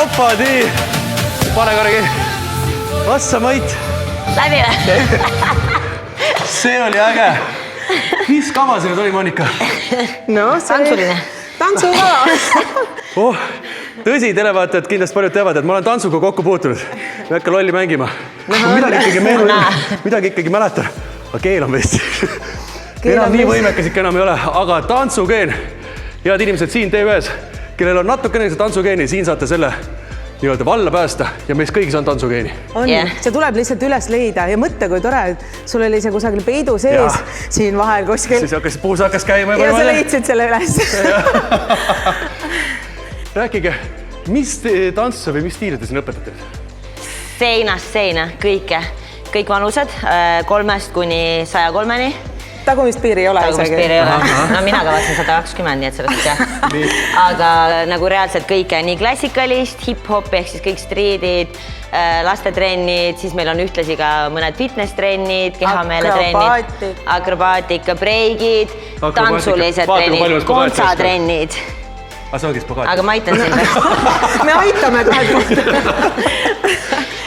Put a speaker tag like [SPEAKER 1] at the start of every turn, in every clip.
[SPEAKER 1] Opadi! Pane korragi. Ossa Mait.
[SPEAKER 2] Läbi või?
[SPEAKER 1] See oli äge. Mis kava see nüüd oli, Monika?
[SPEAKER 3] No,
[SPEAKER 2] Tantsuline.
[SPEAKER 3] Tantsukava.
[SPEAKER 1] Tõsi, televaatajad kindlasti paljud teavad, et ma olen tantsuga kokku puutunud. Ma ei hakka lolli mängima. Midagi ikkagi mäletan. Aga keel on vist. Enam nii võimekas ikka enam ei ole. Aga tantsugeen. Head inimesed siin TV1, kellel on natukene see tantsugeeni, siin saate selle nii-öelda valla päästa ja meist kõigis on tantsugeeni.
[SPEAKER 3] On, see tuleb lihtsalt üles leida ja mõtle, kui tore, et sul oli see kusagil peidu sees siin vahel kuskil.
[SPEAKER 1] Siis puus hakkas käima.
[SPEAKER 3] Ja sa leidsid selle üles.
[SPEAKER 1] Rääkige, mis tantsu või mis stiili te siin õpetate?
[SPEAKER 2] Seinast seina, kõike. Kõik vanused, 3 kuni 103-ni.
[SPEAKER 3] Tagumist piiri ei ole.
[SPEAKER 2] Tagumist piiri ei ole. No mina kavatsen 120, nii et sellest jah. Aga nagu reaalselt kõike, nii klassikalist, hip-hop ehk siis kõik striidid, lastetrennid, siis meil on ühtlasi ka mõned fitness-trennid, kehameeletrennid, akrobaatika, breigid, tantsulised trennid, kontsatrennid. Aga ma aitan sind.
[SPEAKER 3] Me aitame kohe.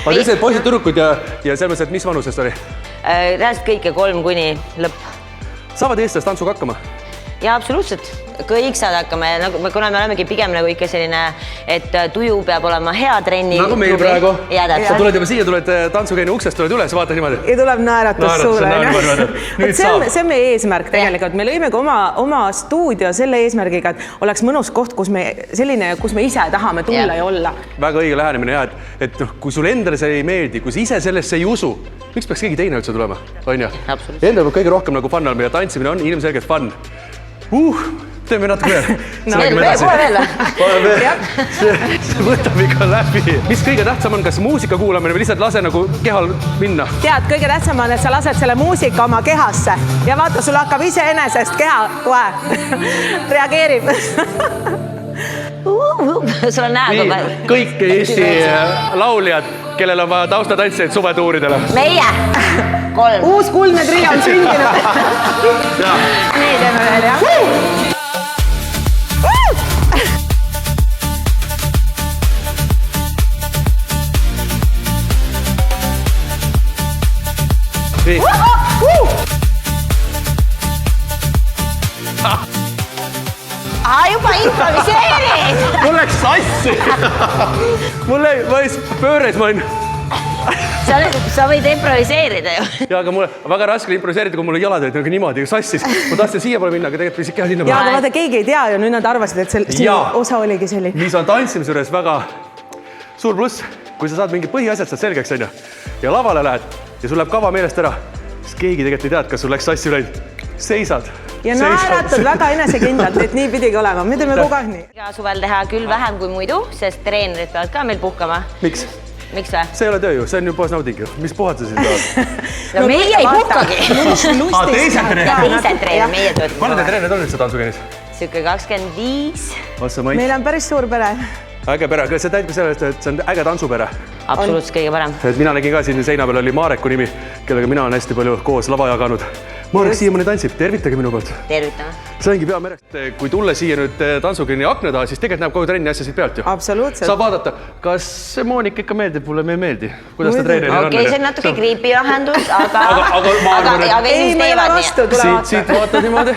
[SPEAKER 1] Aga teised poisid, tüdrukud ja selles mõttes, et mis vanusest oli?
[SPEAKER 2] Reaalselt kõike 3 kuni lõpp.
[SPEAKER 1] Saavad eestlased tantsuga hakkama?
[SPEAKER 2] Ja absoluutselt. Kõik saad hakkama. Kuna me olemegi pigem nagu ikka selline, et tuju peab olema hea trenni.
[SPEAKER 1] Nagu meil praegu.
[SPEAKER 2] Sa
[SPEAKER 1] tuled juba siia, tuled tantsugeeni uksest, tuled üles, vaata niimoodi.
[SPEAKER 3] Ja tuleb naeratus suule. See on meie eesmärk tegelikult. Me lõimegi oma stuudio selle eesmärgiga, et oleks mõnus koht, kus me ise tahame tulla ja olla.
[SPEAKER 1] Väga õige lähenemine, et kui sul endale see ei meeldi, kui sa ise sellesse ei usu, miks peaks keegi teine üldse tulema? Endal peab kõige rohkem nagu fun olema ja tantsimine on ilmselgelt fun. Teeme natuke veel. See võtab ikka läbi. Mis kõige tähtsam on, kas muusika kuulamine või lihtsalt lase nagu kehal minna?
[SPEAKER 3] Tead, kõige tähtsam on, et sa lased selle muusika oma kehasse ja vaata, sul hakkab iseenesest keha kohe reageerib.
[SPEAKER 2] Sul on näeb.
[SPEAKER 1] Kõik Eesti lauljad, kellel on vaja taustatantsijaid suvetuuridele.
[SPEAKER 2] Meie 3.
[SPEAKER 3] Uus kuldne trio on sündinud. Nii teeme veel, jah.
[SPEAKER 2] Juba improviseerid!
[SPEAKER 1] Mul läks sassi! Ma pööres, ma olin...
[SPEAKER 2] Sa võid improviseerida ju.
[SPEAKER 1] Ja, aga mul väga raske improviseerida, kui mul jalad olid nagu niimoodi sassis. Ma tahtsin siia poole minna, aga tegelikult võis ikka sinna poole.
[SPEAKER 3] Ja, aga vaata, keegi ei tea ja nüüd nad arvasid, et see osa oligi selline.
[SPEAKER 1] Mis on tantsimise juures väga suur pluss, kui sa saad mingi põhiasjad saad selgeks ja lavale lähed ja sul läheb kava meelest ära, siis keegi tegelikult ei tea, kas sul läks sassi üle. Seisad.
[SPEAKER 3] Ja naeratad väga enesekindlalt, et nii pidigi olema. Me teeme kogu aeg nii.
[SPEAKER 2] Iga suvel teha küll vähem kui muidu, sest treenerid peavad ka meil puhkama.
[SPEAKER 1] Miks?
[SPEAKER 2] Miks või?
[SPEAKER 1] See ei ole töö ju, see on ju puhas nauding ju. Mis puhad sa siin tahad?
[SPEAKER 2] No meie ei puhkagi.
[SPEAKER 1] Teised
[SPEAKER 2] treener, meie tööd.
[SPEAKER 1] Palju te treenerid on üldse tantsugeenis?
[SPEAKER 2] Siuke 25.
[SPEAKER 3] Meil on päris suur pere.
[SPEAKER 1] Äge pere, aga see täitab sellest, et see on äge tantsupere.
[SPEAKER 2] Absoluutselt kõige parem.
[SPEAKER 1] Mina nägin ka siin seina peal oli Maareku nimi, kellega mina olen hästi palju koos lava jaganud. Marek siiamaani tantsib, tervitage minu poolt.
[SPEAKER 2] Tervitame.
[SPEAKER 1] See ongi pea merest. Kui tulla siia nüüd tantsugeeni akna taha, siis tegelikult näeb kogu trenni asja siit pealt ju.
[SPEAKER 3] Absoluutselt.
[SPEAKER 1] Saab vaadata, kas Moonika ikka meeldib, mulle me ei meeldi. Kuidas ta treeneril on?
[SPEAKER 2] Okei, see on natuke creepy lahendus, aga inimesed teevad nii.
[SPEAKER 1] Siit vaatad niimoodi.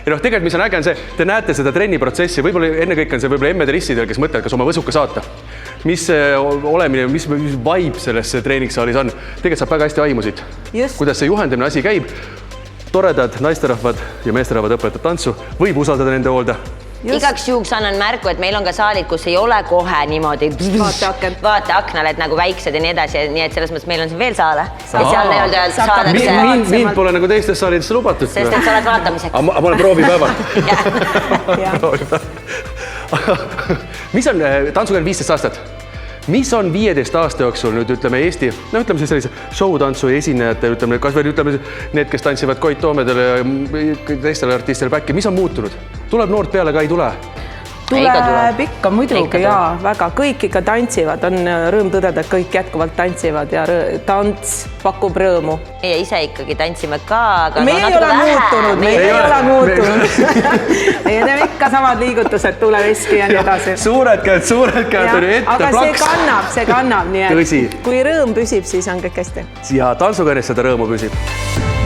[SPEAKER 1] Ja tegelikult, mis on äge on see, te näete seda trenniprotsessi, võib-olla ennekõik on see võib-olla emmederistidel, kes mõtlevad, kas oma võsuka saata. Mis olemine, mis vibe selles treeningssaalis on. Tegelikult saab väga hästi aimu siit. Kuidas see juhendamine asi käib. Toredad naisterahvad ja meesterahvad õpetavad tantsu. Võib usaldada nende hoolda.
[SPEAKER 2] Igaks juhuks annan märku, et meil on ka saalid, kus ei ole kohe niimoodi vaate aknal, et nagu väiksed ja nii edasi, nii et selles mõttes meil on siin veel saale.
[SPEAKER 1] Mind pole nagu teistes saalidesse lubatud.
[SPEAKER 2] Sest et sa oled vaatamiseks.
[SPEAKER 1] Ma olen proovipäeval. Mis on tantsugeen 15 aastat? Mis on 15 aasta jooksul nüüd ütleme Eesti, no ütleme siis sellise show-tantsu esinejate, ütleme, kas veel ütleme need, kes tantsivad Koit Toomedele ja teistele artistile päkki, mis on muutunud? Tuleb noort peale ka ei tule?
[SPEAKER 3] tuleb ikka muidugi ja väga, kõik ikka tantsivad, on rõõm tõdeda, et kõik jätkuvalt tantsivad ja tants pakub rõõmu.
[SPEAKER 2] Meie ise ikkagi tantsime ka, aga
[SPEAKER 3] meie ei ole muutunud, meie ei ole muutunud. Meie teeme ikka samad liigutused, tuleveski ja nii edasi.
[SPEAKER 1] Suured käed oli ette
[SPEAKER 3] aga
[SPEAKER 1] plaks.
[SPEAKER 3] see kannab, nii
[SPEAKER 1] Tõsi.
[SPEAKER 3] et kui rõõm püsib, siis on kõik hästi.
[SPEAKER 1] Ja tantsuga enes seda rõõmu püsib.